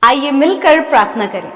आइए मिलकर प्रार्थना करें।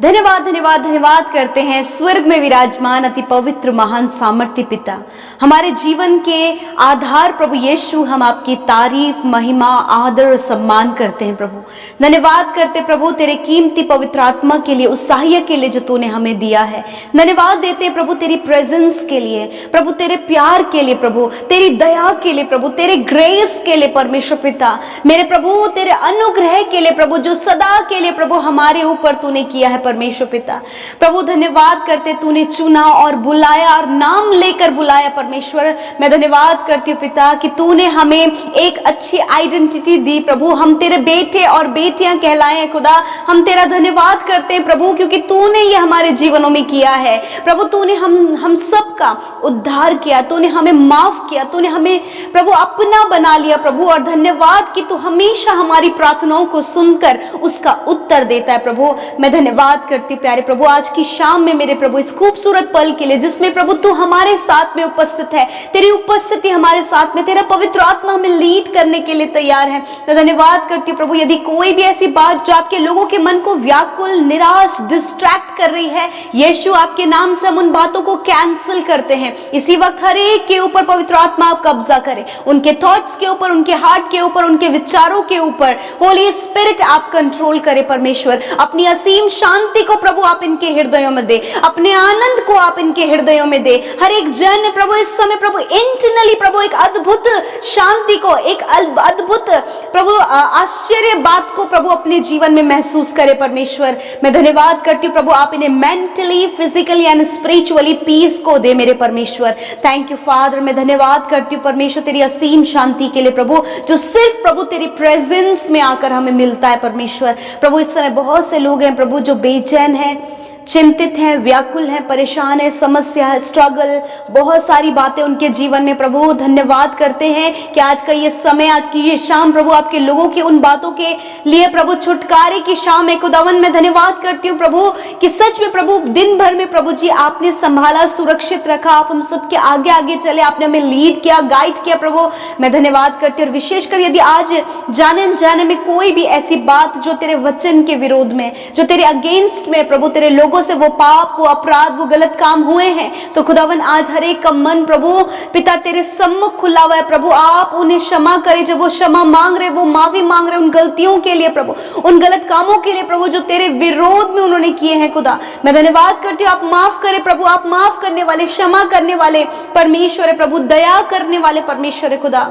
धन्यवाद धन्यवाद धन्यवाद करते हैं स्वर्ग में विराजमान अति पवित्र महान सामर्थ्य पिता, हमारे जीवन के आधार प्रभु यीशु। हम आपकी तारीफ, महिमा, आदर और सम्मान करते हैं प्रभु। धन्यवाद करते प्रभु तेरे कीमती पवित्र आत्मा के लिए, उस सहायक के लिए जो तूने हमें दिया है। धन्यवाद देते हैं प्रभु तेरी प्रेजेंस के लिए, प्रभु तेरे प्यार के लिए, प्रभु तेरी दया के लिए, प्रभु तेरे ग्रेस के लिए परमेश्वर पिता मेरे प्रभु, तेरे अनुग्रह के लिए प्रभु, जो सदा के लिए प्रभु हमारे ऊपर तूने किया है परमेश्वर पिता। प्रभु धन्यवाद करते तूने चुना और बुलाया और नाम लेकर बुलाया परमेश्वर। मैं धन्यवाद करती हूँ पिता कि तूने हमें एक अच्छी आइडेंटिटी दी प्रभु। हम तेरे बेटे और बेटियां कहलाए हैं खुदा। हम तेरा धन्यवाद करते हैं प्रभु, क्योंकि तूने ये हमारे जीवनों में किया है प्रभु। तूने हम सबका उद्धार किया, तूने हमें माफ किया, तूने हमें प्रभु अपना बना लिया प्रभु। और धन्यवाद कि तू हमेशा हमारी प्रार्थनाओं को सुनकर उसका उत्तर देता है प्रभु। मैं धन्यवाद करती हूँ प्यारे प्रभु आज की शाम में मेरे प्रभु, इस खूबसूरत पल के लिए जिसमें प्रभु तू हमारे साथ में उपस्थित है। तेरी उपस्थिति हमारे साथ में, तेरा पवित्र आत्मा हमें लीड करने के लिए तैयार है। मैं धन्यवाद करती हूँ प्रभु, यदि कोई भी ऐसी बात जो आपके लोगों के मन को व्याकुल, निराश, डिस्ट्रैक्ट कर रही है, यीशु आपके नाम से हम उन बातों को कैंसिल करते हैं। इसी वक्त हर एक के ऊपर पवित्र आत्मा आप कब्जा करें, उनके थॉट्स के ऊपर, उनके हार्ट के ऊपर, उनके विचारों के ऊपर होली स्पिरिट आप कंट्रोल करें परमेश्वर। अपनी असीम शांति को प्रभु आप इनके हृदयों में दे, अपने आनंद को आप इनके हृदयों में दे। हर एक जन प्रभु इस समय प्रभु इंटरनली प्रभु एक अद्भुत शांति को, एक अद्भुत प्रभु आश्चर्य बात को प्रभु अपने जीवन में महसूस करे परमेश्वर। मैं धन्यवाद करती हूँ प्रभु, आप इन्हें mentally, physically and spiritually peace को दे मेरे परमेश्वर। Thank you father. मैं धन्यवाद करती हूँ परमेश्वर तेरी असीम शांति के लिए प्रभु, जो सिर्फ प्रभु तेरी प्रेजेंस में आकर हमें मिलता है परमेश्वर। प्रभु इस समय बहुत से लोग हैं प्रभु जो बेचैन हैं, चिंतित हैं, व्याकुल हैं, परेशान है, समस्या है, स्ट्रगल, बहुत सारी बातें उनके जीवन में प्रभु। धन्यवाद करते हैं कि आज का ये समय, आज की ये शाम प्रभु आपके लोगों की उन बातों के लिए प्रभु छुटकारे की शाम है खुदावन। मैं धन्यवाद करती हूँ प्रभु कि सच में प्रभु दिन भर में प्रभु जी आपने संभाला, सुरक्षित रखा, आप हम सबके आगे आगे चले, आपने हमें लीड किया, गाइड किया प्रभु। मैं धन्यवाद करती हूँ। और विशेषकर यदि आज जाने जाने में कोई भी ऐसी बात जो तेरे वचन के विरोध में, जो तेरे अगेंस्ट में प्रभु, तेरे लोगों से वो पाप, वो अपराध, वो गलत काम हुए हैं, तो खुदावन आज हर एक का मन प्रभु पिता तेरे सम्मुख खुला हुआ है प्रभु। आप उन्हें क्षमा करें, जब वो क्षमा मांग रहे, वो माफी मांग रहे उन गलतियों के लिए प्रभु, उन गलत कामों के लिए प्रभु जो तेरे विरोध में उन्होंने किए हैं खुदा। मैं धन्यवाद करती हूँ, आप माफ करें प्रभु, आप माफ करने वाले, क्षमा करने वाले परमेश्वर है प्रभु, दया करने वाले परमेश्वर है खुदा।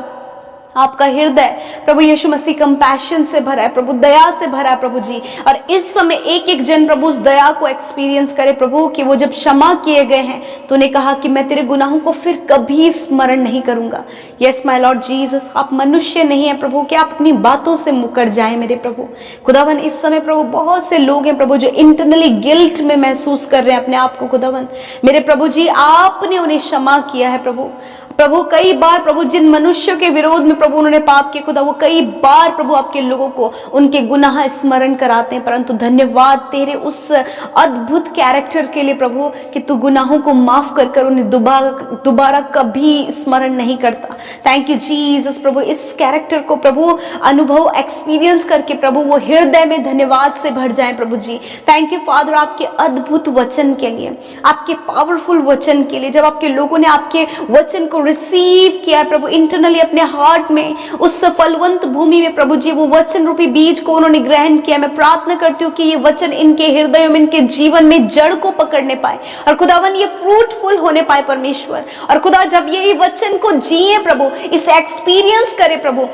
आपका हृदय प्रभु यीशु मसीह कंपैशन से भरा है प्रभु, दया से भरा है प्रभु जी। और इस समय एक एक जन प्रभु उस दया को एक्सपीरियंस करे प्रभु, कि वो जब क्षमा किए गए हैं तूने कहा कि मैं तेरे गुनाहों को फिर कभी स्मरण नहीं करूंगा। यस माय लॉर्ड जीसस, आप मनुष्य नहीं है प्रभु कि आप अपनी बातों से मुकर जाए मेरे प्रभु। खुदावन इस समय प्रभु बहुत से लोग हैं प्रभु जो इंटरनली गिल्ट में महसूस कर रहे हैं अपने आप को खुदावन। मेरे प्रभु जी आपने उन्हें क्षमा किया है प्रभु। प्रभु कई बार प्रभु जिन मनुष्यों के विरोध में प्रभु उन्होंने पाप किया खुदा, वो कई बार प्रभु आपके लोगों को उनके गुनाह स्मरण कराते हैं, परंतु धन्यवाद तेरे उस अद्भुत कैरेक्टर के लिए प्रभु कि तू गुनाहों को माफ कर कर उन्हें दोबारा कभी स्मरण नहीं करता। थैंक यू जीसस प्रभु, इस कैरेक्टर को प्रभु अनुभव, एक्सपीरियंस करके प्रभु वो हृदय में धन्यवाद से भर जाए प्रभु जी। थैंक यू फादर आपके अद्भुत वचन के लिए, आपके पावरफुल वचन के लिए। जब आपके लोगों ने आपके वचन को रिसीव किया प्रभु इंटरनली अपने हार्ट में, उस फलवंत भूमि में प्रभु जी वो वचन रूपी बीज को उन्होंने ग्रहण किया। मैं प्रार्थना करती हूँ कि ये वचन इनके हृदयों में, इनके जीवन में जड़ को पकड़ने पाए और खुदावन ये फ्रूटफुल होने पाए परमेश्वर। और खुदा जब ये वचन को जिए प्रभु, इसे एक्सपीरियंस करे प्रभु,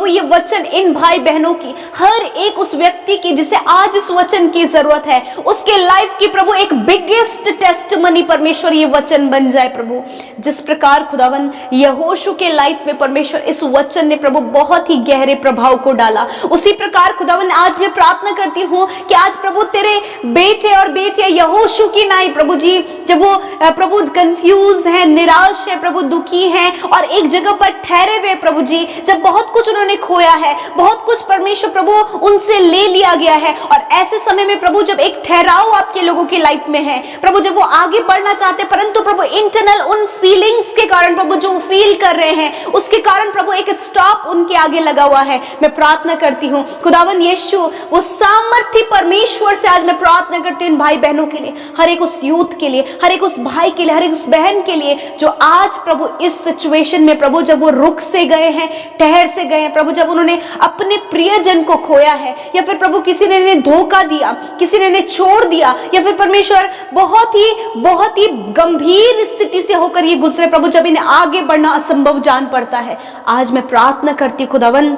ये वचन इन भाई बहनों की, हर एक उस व्यक्ति की जिसे आज इस वचन की जरूरत है, उसके लाइफ की प्रभु एक बिगेस्ट टेस्टमनी परमेश्वर ये वचन बन जाए प्रभु। जिस प्रकार खुदावन यहोशू के लाइफ में परमेश्वर इस वचन ने प्रभु बहुत ही गहरे प्रभाव को डाला, उसी प्रकार खुदावन आज मैं प्रार्थना करती हूँ कि आज प्रभु तेरे बेटे और बेटियां यहोशू की नाई प्रभु जी, जब वो प्रभु कंफ्यूज हैं, निराश है प्रभु, दुखी हैं और एक जगह पर ठहरे हुए प्रभु जी, जब बहुत कुछ उन्होंने खोया है, बहुत कुछ परमेश्वर प्रभु उनसे ले लिया गया है, और ऐसे समय में प्रभु जब एक ठहराव आपके लोगों की लाइफ में है प्रभु, जब वो आगे बढ़ना चाहते परंतु प्रभु इंटरनल उन फीलिंग्स के कारण प्रभु जो फील कर रहे हैं, उसके कारण प्रभु एक स्टॉप उनके आगे लगा हुआ है। मैं प्रार्थना करती हूँ खुदावन यीशु, वो सामर्थ्य परमेश्वर से आज मैं प्रार्थना करती हूँ इन भाई बहनों के लिए, हर एक उस यूथ के लिए, हर एक उस भाई के लिए, हर एक उस बहन के लिए जो आज प्रभु इस सिचुएशन में प्रभु जब वो रुक से गए हैं, ठहर से गए हैं प्रभु, जब उन्होंने अपने प्रियजन को खोया है, या फिर प्रभु किसी ने इन्हें धोखा दिया, किसी ने इन्हें छोड़ दिया, या फिर परमेश्वर बहुत ही गंभीर स्थिति से होकर ये गुजरे प्रभु, जब इन्हें आगे बढ़ना असंभव जान पड़ता है। आज मैं प्रार्थना करती खुदावन,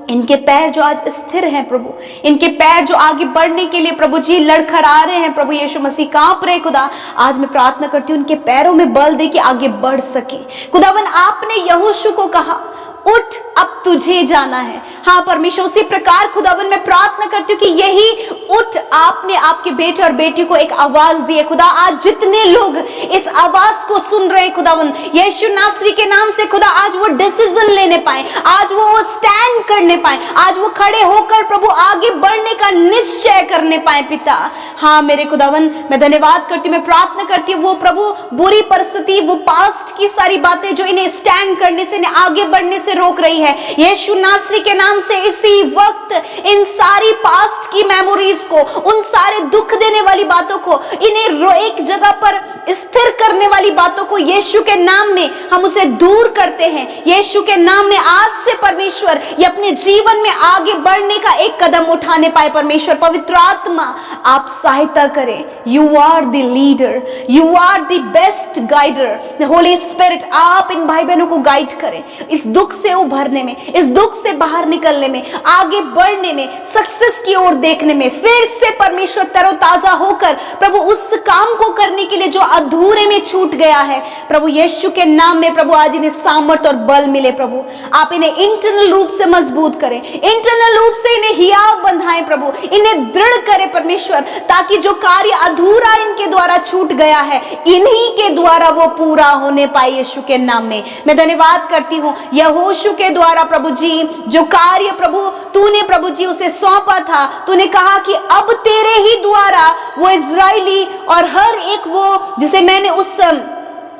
इनके पैर जो आज स्थिर हैं प्रभु, इनके पैर जो आगे बढ़ने के लिए प्रभु जी लड़खड़ा रहे हैं प्रभु यीशु मसीह, कांप रहे खुदा, आज मैं प्रार्थना करती हूँ उनके पैरों में बल दे के आगे बढ़ सके। खुदावन आपने यहोशू को कहा उठ अब तुझे जाना है। हाँ परमेश्वर, उसी प्रकार खुदावन मैं प्रार्थना करती हूँ कि यही उठ आपने आपके बेटे और बेटी को एक आवाज दी है खुदा। आज जितने लोग इस आवाज को सुन रहे हैं खुदावन, यीशु नासरी के नाम से खुदा, आज वो डिसीजन लेने पाए, आज वो स्टैंड करने पाए, आज वो खड़े होकर प्रभु आगे बढ़ने का निश्चय करने पाए पिता। हाँ मेरे खुदावन, मैं धन्यवाद करती हूँ, मैं प्रार्थना करती हूँ वो प्रभु बुरी परिस्थिति, वो पास्ट की सारी बातें जो इन्हें स्टैंड करने से, इन्हें आगे बढ़ने से रोक रही है, यीशु नासरी के नाम से इसी वक्त इन सारी पास्ट की मेमोरीज को, उन सारे दुख देने वाली बातों को, इन्हें एक जगह पर स्थिर करने वाली बातों को यीशु के नाम में हम उसे दूर करते हैं। यीशु के नाम में आज से परमेश्वर ये अपने जीवन में आगे बढ़ने का एक कदम उठाने पाए। परमेश्वर पवित्र आत्मा आप सहायता करें। You are the leader, you are the best guider, the Holy Spirit आप इन भाई बहनों को गाइड करें, इस दुख से उभरने में, इस दुख से बाहर निकलने में, आगे बढ़ने में, सक्सेस की ओर देखने में, फिर से परमेश्वर तरोताजा होकर प्रभु उस काम को करने के लिए जो अधूरे में छूट गया है प्रभु यीशु के नाम में प्रभु आज इन्हें सामर्थ और बल मिले। प्रभु आप इन्हें इंटरनल रूप से मजबूत करें, इंटरनल रूप से इन्हें हियाव बंधाएं प्रभु, इन्हें दृढ़ करें परमेश्वर, ताकि जो कार्य अधूरा इनके द्वारा छूट गया है इन्हीं के द्वारा वो पूरा होने पाए। यीशु के नाम में मैं धन्यवाद करती हूँ यहोशू के द्वारा प्रभु जी जो कार्य प्रभु तूने प्रभु जी उसे सौंपा था, तूने कहा कि अब तेरे ही द्वारा वो इजरायली और हर एक वो जिसे मैंने उस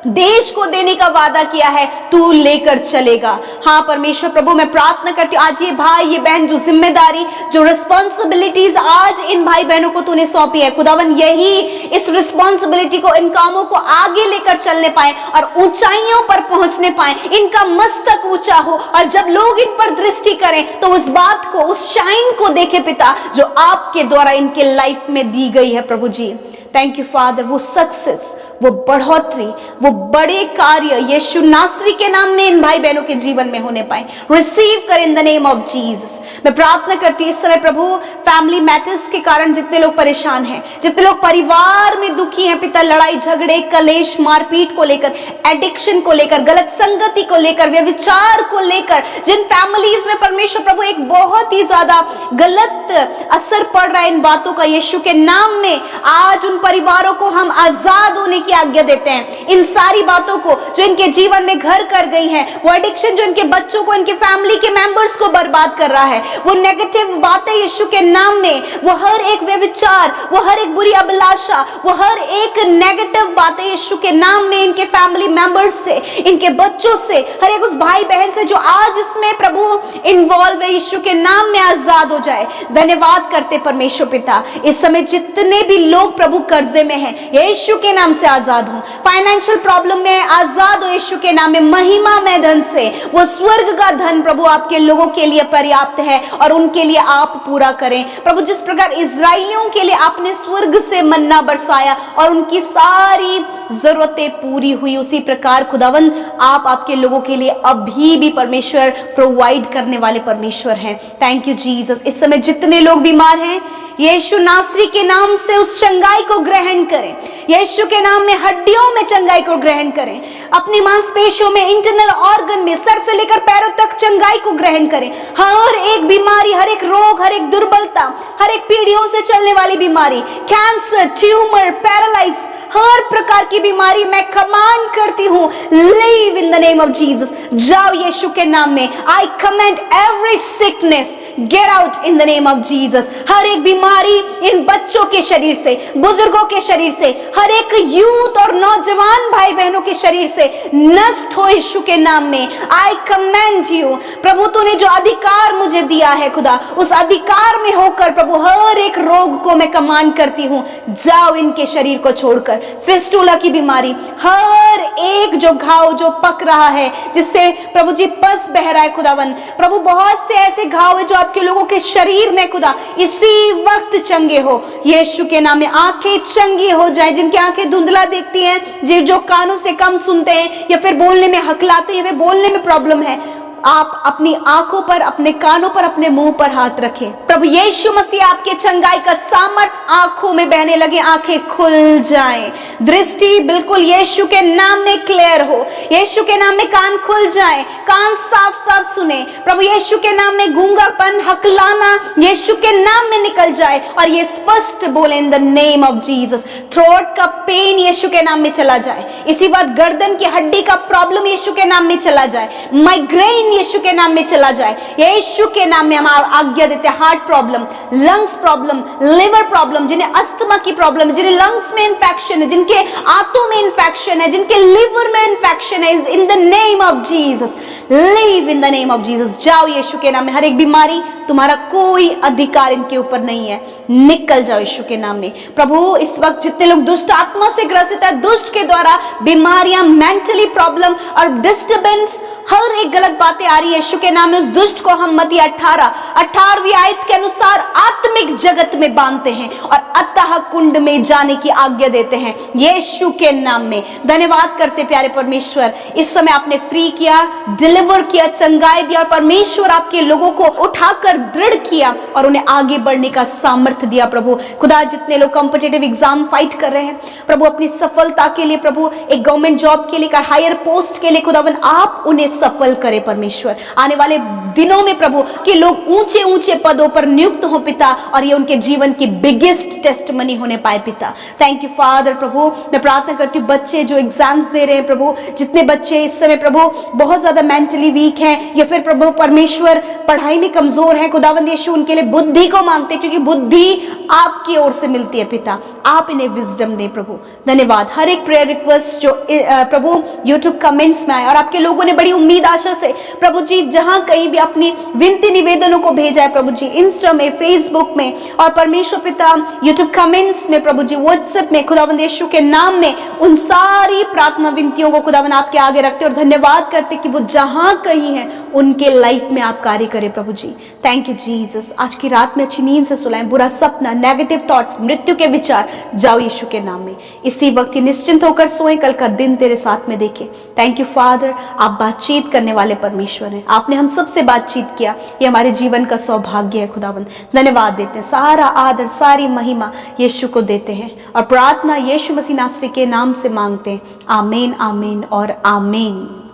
देश को देने का वादा किया है तू लेकर चलेगा। हाँ परमेश्वर प्रभु मैं प्रार्थना करती हूँ आज ये भाई ये बहन जो जिम्मेदारी जो रिस्पॉन्सिबिलिटीज आज इन भाई बहनों को तूने सौंपी है खुदावन, यही इस रिस्पॉन्सिबिलिटी को, इन कामों को आगे लेकर चलने पाए और ऊंचाइयों पर पहुंचने पाए, इनका मस्तक ऊंचा हो, और जब लोग इन पर दृष्टि करें तो उस बात को, उस शाइन को देखे पिता जो आपके द्वारा इनके लाइफ में दी गई है। प्रभु जी थैंक यू फादर, वो सक्सेस, वो बढ़ोतरी, वो बड़े कार्य यीशु नासरी के नाम में इन भाई बहनों के जीवन में होने पाए। रिसीव कर इन द नेम ऑफ जीसस। मैं प्रार्थना करती हूँ इस समय प्रभु फैमिली मैटर्स के कारण जितने लोग परेशान हैं, जितने लोग परिवार में दुखी हैं पिता, लड़ाई झगड़े कलेश मारपीट को लेकर, एडिक्शन को लेकर, गलत संगति को लेकर, व्यभिचार को लेकर, जिन फैमिलीज में परमेश्वर प्रभु एक बहुत ही ज्यादा गलत असर पड़ रहा है इन बातों का, यीशु के नाम में आज उन परिवारों को हम आजाद होने की आज्ञा देते हैं। इन सारी बातों को जो इनके जीवन में घर कर गई है, वो एडिक्शन जो इनके बच्चों को, इनके फैमिली के मेंबर्स को बर्बाद कर रहा है, वो नेगेटिव बातें यीशु के नाम में, वो हर एक व्यभिचार, वो हर एक बुरी अभिलाषा, वो हर एक नेगेटिव बातें यीशु के नाम में इनके फैमिली मेंबर्स से, इनके बच्चों से, हर एक उस भाई बहन से जो आज इसमें प्रभु इन्वॉल्व है, यीशु के नाम में आजाद हो जाए। धन्यवाद करते परमेश्वर पिता, इस समय जितने भी लोग प्रभु कर्जे में हैं यीशु के नाम से आजाद हो, फाइनेंशियल प्रॉब्लम में आजाद हो यीशु के नाम में, महिमा में धन से, वो स्वर्ग का धन प्रभु आपके लोगों के लिए पर्याप्त है और उनके लिए आप पूरा करें प्रभु। जिस प्रकार इजराइलियों के लिए आपने स्वर्ग से मन्ना बरसाया और उनकी सारी जरूरतें पूरी हुई, उसी प्रकार खुदावन आप आपके लोगों के लिए अभी भी परमेश्वर प्रोवाइड करने वाले परमेश्वर हैं। Thank you Jesus. इस समय जितने लोग बीमार हैं यीशु नासरी के नाम से उस चंगाई को ग्रहण करें, यीशु के नाम में हड्डियों में चंगाई को ग्रहण करें, अपनी मांसपेशियों में, इंटरनल ऑर्गन में, सर से लेकर पैरों तक चंगाई को ग्रहण करें। हर एक बीमारी, हर एक रोग, हर एक दुर्बलता, हर एक पीढ़ियों से चलने वाली बीमारी, कैंसर, ट्यूमर, पैरालाइज, हर प्रकार की बीमारी मैं कमांड करती हूँ, leave in the name of Jesus. जाओ यीशु के नाम में। I command every sickness get out in the name of Jesus. हर एक बीमारी इन बच्चों के शरीर से, बुजुर्गों के शरीर से, हर एक यूथ और नौजवान भाई बहनों के शरीर से नष्ट हो यीशु के नाम में। आई कमेंड यू प्रभु, तूने जो अधिकार मुझे दिया है खुदा, उस अधिकार में होकर प्रभु हर एक रोग को मैं कमांड करती हूं, जाओ इनके शरीर को छोड़कर। फिस्टुला की बीमारी, हर एक जो घाव जो पक रहा है, जिससे प्रभु जी पस बह रहा है खुदावन, प्रभु बहुत से ऐसे घाव है जो आपके लोगों के शरीर में खुदा इसी वक्त चंगे हो यीशु के नाम में। आंखें चंगी हो जाए, जिनकी आंखें धुंधला देखती हैं, जो कानों से कम सुनते हैं या फिर बोलने में हकलाते हैं, बोलने में प्रॉब्लम है, आप अपनी आंखों पर, अपने कानों पर, अपने मुंह पर हाथ रखें। प्रभु यीशु मसीह आपके चंगाई का सामर्थ आंखों में बहने लगे, आंखें खुल जाएं, दृष्टि बिल्कुल यीशु के नाम में क्लियर हो, यीशु के नाम में कान खुल जाएं, कान साफ साफ सुने, प्रभु यीशु के नाम में गूंगापन, हकलाना यीशु के नाम में निकल जाए और ये स्पष्ट बोले इन the name of Jesus. Throat का पेन यीशु के नाम में चला जाए, इसी बात गर्दन की हड्डी का प्रॉब्लम यीशु के नाम में चला जाए, माइग्रेन यीशु के नाम में चला जाए, यीशु के नाम में हम आज्ञा देते हैं। Heart problem, lungs problem, liver problem, जिन्हें अस्थमा की प्रॉब्लम है, जिन्हें लंग्स में इंफेक्शन है, जिनके आंतों में इंफेक्शन है, जिनके लिवर में इंफेक्शन है, इन the name of Jesus leave in the name of Jesus. जाओ यीशु के नाम में, हर एक बीमारी, तुम्हारा कोई अधिकार इनके ऊपर नहीं है, निकल जाओ यीशु के नाम में। प्रभु इस वक्त जितने लोग दुष्ट आत्मा से ग्रसित है, दुष्ट के द्वारा बीमारियां, मेंटली प्रॉब्लम और डिस्टर्बेंस, हर एक गलत बातें आ रही है यीशु के नाम में, उस दुष्ट को हम मत्ती 18वीं आयत के अनुसार आत्मिक जगत में बांधते हैं और अतः कुंड में जाने की आज्ञा देते हैं यीशु के नाम में। धन्यवाद करते प्यारे परमेश्वर, इस समय आपने फ्री किया, डिलीवर किया, चंगाई दिया और परमेश्वर आपके लोगों को उठाकर दृढ़ किया और उन्हें आगे बढ़ने का सामर्थ्य दिया। प्रभु खुदा, जितने लोग कॉम्पिटिटिव एग्जाम फाइट कर रहे हैं प्रभु, अपनी सफलता के लिए, प्रभु एक गवर्नमेंट जॉब के लिए, हायर पोस्ट के लिए, खुदावन आप उन्हें सफल करे परमेश्वर। आने वाले दिनों में प्रभु कि लोग ऊंचे ऊंचे पदों पर नियुक्त हो पिता, और ये उनके जीवन की बिगेस्ट टेस्टमनी होने पाए पिता। Thank you father. प्रभु मैं प्रार्थना करती हूँ, बच्चे जो एग्जाम्स दे रहे हैं प्रभु, जितने बच्चे इस समय प्रभु बहुत ज्यादा मेंटली वीक हैं या फिर प्रभु परमेश्वर पढ़ाई में कमजोर है, खुदावंद यीशु उनके लिए बुद्धि को मांगते हैं, क्योंकि बुद्धि आपकी ओर से मिलती है पिता, आप इन्हें विजडम दे प्रभु। धन्यवाद। हर एक प्रेयर रिक्वेस्ट जो प्रभु यूट्यूब कमेंट्स में आए और आपके लोगों ने बड़ी उम्मीद आशा से प्रभु जी जहां कहीं भी अपनी विनती निवेदनों को भेजा है प्रभु जी, इंस्टा में, फेसबुक में और परमेश्वर पिता यूट्यूब कमेंट्स में प्रभु जी, व्हाट्सएप में, खुदावंद यीशु के नाम में उन सारी प्रार्थना विनतियों को खुदावंद आपके आगे रखते और धन्यवाद करते कि वो जहां कहीं है उनके लाइफ में आप कार्य करें प्रभु जी। Thank you Jesus. आज की रात में अच्छी नींद से सुलाएं, बुरा सपना, नेगेटिव थॉट्स, मृत्यु के विचार जाओ यीशु के नाम में। इसी वक्त ही निश्चिंत होकर सोएं, कल का दिन तेरे साथ में देखें। थैंक यू फादर, आप बातचीत करने वाले परमेश्वर हैं, आपने हम सबसे बातचीत किया, ये हमारे जीवन का सौभाग्य है खुदावंद। धन्यवाद देते हैं, सारा आदर सारी महिमा यीशु को देते हैं और प्रार्थना यीशु मसीह नासरी के नाम से मांगते हैं। आमीन, आमीन और आमीन।